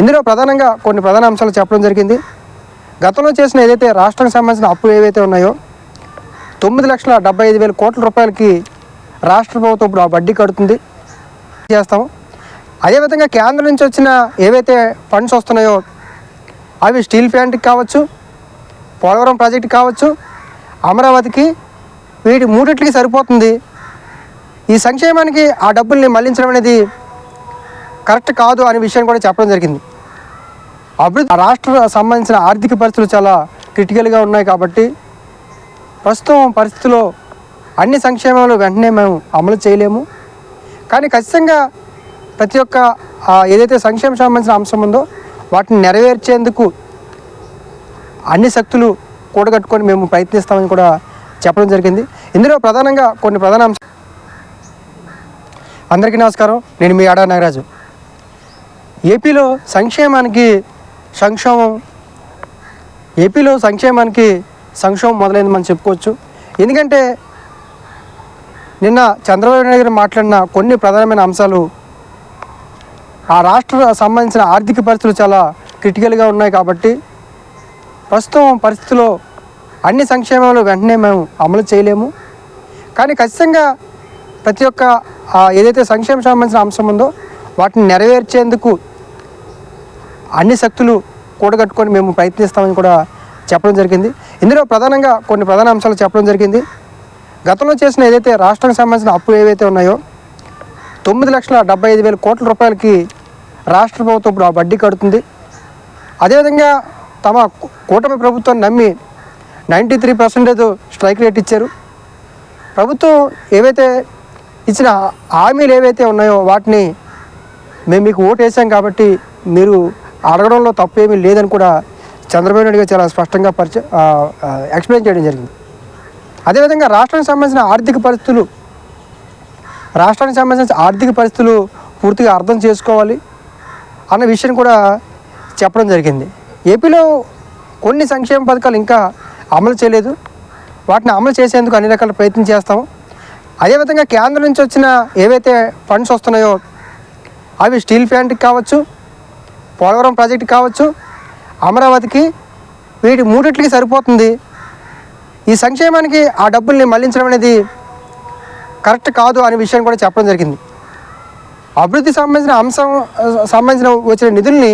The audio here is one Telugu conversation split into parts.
ఇందులో ప్రధానంగా కొన్ని ప్రధాన అంశాలు చెప్పడం జరిగింది. గతంలో చేసిన ఏదైతే రాష్ట్రానికి సంబంధించిన అప్పులు ఏవైతే ఉన్నాయో 9,75,000 కోట్ల రూపాయలకి రాష్ట్ర ప్రభుత్వం ఇప్పుడు ఆ వడ్డీ కడుతుంది చేస్తాము. అదేవిధంగా కేంద్రం నుంచి వచ్చిన ఏవైతే ఫండ్స్ వస్తున్నాయో అవి స్టీల్ ప్లాంట్కి కావచ్చు, పోలవరం ప్రాజెక్టుకి కావచ్చు, అమరావతికి, వీటి మూడిట్లకి సరిపోతుంది. ఈ సంక్షేమానికి ఆ డబ్బుల్ని మళ్లించడం అనేది కరెక్ట్ కాదు అనే విషయాన్ని కూడా చెప్పడం జరిగింది. అభివృద్ధి రాష్ట్ర సంబంధించిన ఆర్థిక పరిస్థితులు చాలా క్రిటికల్గా ఉన్నాయి కాబట్టి ప్రస్తుతం పరిస్థితుల్లో అన్ని సంక్షేమాలు వెంటనే మేము అమలు చేయలేము. కానీ ఖచ్చితంగా ప్రతి ఒక్క ఏదైతే సంక్షేమ సంబంధించిన అంశం ఉందో వాటిని నెరవేర్చేందుకు అన్ని శక్తులు కూడగట్టుకొని మేము ప్రయత్నిస్తామని కూడా చెప్పడం జరిగింది. ఇందులో ప్రధానంగా కొన్ని ప్రధాన అంశాలు. అందరికీ నమస్కారం, నేను మీ ఆడా నాగరాజు. ఏపీలో సంక్షేమానికి సంక్షోభం మొదలైంది మనం చెప్పుకోవచ్చు. ఎందుకంటే నిన్న చంద్రబాబు నాయుడు గారు మాట్లాడిన కొన్ని ప్రధానమైన అంశాలు ఆ రాష్ట్ర సంబంధించిన ఆర్థిక పరిస్థితులు చాలా క్రిటికల్గా ఉన్నాయి కాబట్టి ప్రస్తుతం పరిస్థితుల్లో అన్ని సంక్షేమాలు వెంటనే మేము అమలు చేయలేము. కానీ ఖచ్చితంగా ప్రతి ఒక్క ఏదైతే సంక్షేమ సంబంధించిన అంశం ఉందో వాటిని నెరవేర్చేందుకు అన్ని శక్తులు కూడగట్టుకొని మేము ప్రయత్నిస్తామని కూడా చెప్పడం జరిగింది. ఇందులో ప్రధానంగా కొన్ని ప్రధాన అంశాలు చెప్పడం జరిగింది. గతంలో చేసిన ఏదైతే రాష్ట్రానికి సంబంధించిన అప్పులు ఏవైతే ఉన్నాయో 9,75,000 కోట్ల రూపాయలకి రాష్ట్ర ప్రభుత్వం ఇప్పుడు ఆ వడ్డీ కడుతుంది. అదేవిధంగా తమ కూటమి ప్రభుత్వాన్ని నమ్మి 93% స్ట్రైక్ రేట్ ఇచ్చారు. ప్రభుత్వం ఏవైతే ఇచ్చిన హామీలు ఏవైతే ఉన్నాయో వాటిని మేము మీకు ఓటు వేసాం కాబట్టి మీరు అడగడంలో తప్పేమీ లేదని కూడా చంద్రబాబు నాయుడు గారు చాలా స్పష్టంగా ఎక్స్ప్లెయిన్ చేయడం జరిగింది. అదేవిధంగా రాష్ట్రానికి సంబంధించిన ఆర్థిక పరిస్థితులు పూర్తిగా అర్థం చేసుకోవాలి అన్న విషయం కూడా చెప్పడం జరిగింది. ఏపీలో కొన్ని సంక్షేమ పథకాలు ఇంకా అమలు చేయలేదు, వాటిని అమలు చేసేందుకు అన్ని రకాల ప్రయత్నం చేస్తాము. అదేవిధంగా కేంద్రం నుంచి వచ్చిన ఏవైతే ఫండ్స్ వస్తున్నాయో అవి స్టీల్ ప్లాంట్కి కావచ్చు, పోలవరం ప్రాజెక్టుకి కావచ్చు, అమరావతికి, వీటి మూడిట్లకి సరిపోతుంది. ఈ సంక్షేమానికి ఆ డబ్బుల్ని మళ్లించడం అనేది కరెక్ట్ కాదు అనే విషయాన్ని కూడా చెప్పడం జరిగింది. అభివృద్ధి సంబంధించిన వచ్చిన నిధుల్ని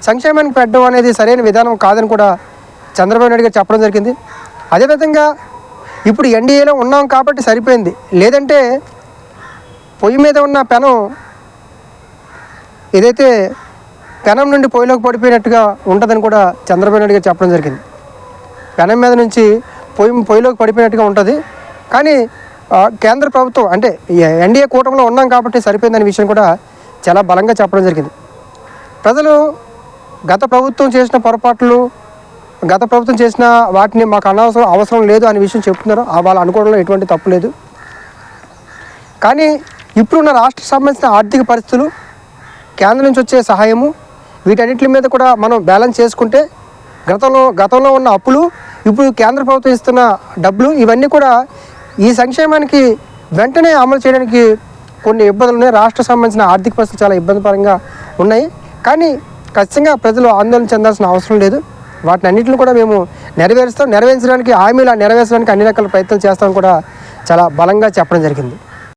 సంక్షేమానికి పెట్టడం అనేది సరైన విధానం కాదని కూడా చంద్రబాబు నాయుడు గారు చెప్పడం జరిగింది. అదేవిధంగా ఇప్పుడు ఎన్డీఏలో ఉన్నాం కాబట్టి సరిపోయింది, లేదంటే పొయ్యి మీద ఉన్న పెనం ఏదైతే పెనం నుండి పొయ్యిలోకి పడిపోయినట్టుగా ఉంటుందని కూడా చంద్రబాబు నాయుడు గారు చెప్పడం జరిగింది. పెనం మీద నుంచి పొయ్యిలోకి పడిపోయినట్టుగా ఉంటుంది. కానీ కేంద్ర ప్రభుత్వం అంటే ఎన్డీఏ కూటమిలో ఉన్నాం కాబట్టి సరిపోయిందనే విషయం కూడా చాలా బలంగా చెప్పడం జరిగింది. ప్రజలు గత ప్రభుత్వం చేసిన పొరపాట్లు, గత ప్రభుత్వం చేసిన వాటిని మాకు అవసరం లేదు అనే విషయం చెప్తున్నారు. వాళ్ళు అనుకోవడంలో ఎటువంటి తప్పు లేదు. కానీ ఇప్పుడున్న రాష్ట్ర సంబంధించిన ఆర్థిక పరిస్థితులు, కేంద్రం నుంచి వచ్చే సహాయము, వీటన్నిటి మీద కూడా మనం బ్యాలెన్స్ చేసుకుంటే గతంలో ఉన్న అప్పులు, ఇప్పుడు కేంద్ర ప్రభుత్వం ఇస్తున్న డబ్బులు, ఇవన్నీ కూడా ఈ సంక్షేమానికి వెంటనే అమలు చేయడానికి కొన్ని ఇబ్బందులు ఉన్నాయి. రాష్ట్ర సంబంధించిన ఆర్థిక పరిస్థితులు చాలా ఇబ్బందికరంగా ఉన్నాయి. కానీ ఖచ్చితంగా ప్రజలు ఆందోళన చెందాల్సిన అవసరం లేదు. వాటిని అన్నింటిని కూడా మేము నెరవేర్చడానికి హామీలు నెరవేర్చడానికి అన్ని రకాల ప్రయత్నాలు చేస్తామని కూడా చాలా బలంగా చెప్పడం జరిగింది.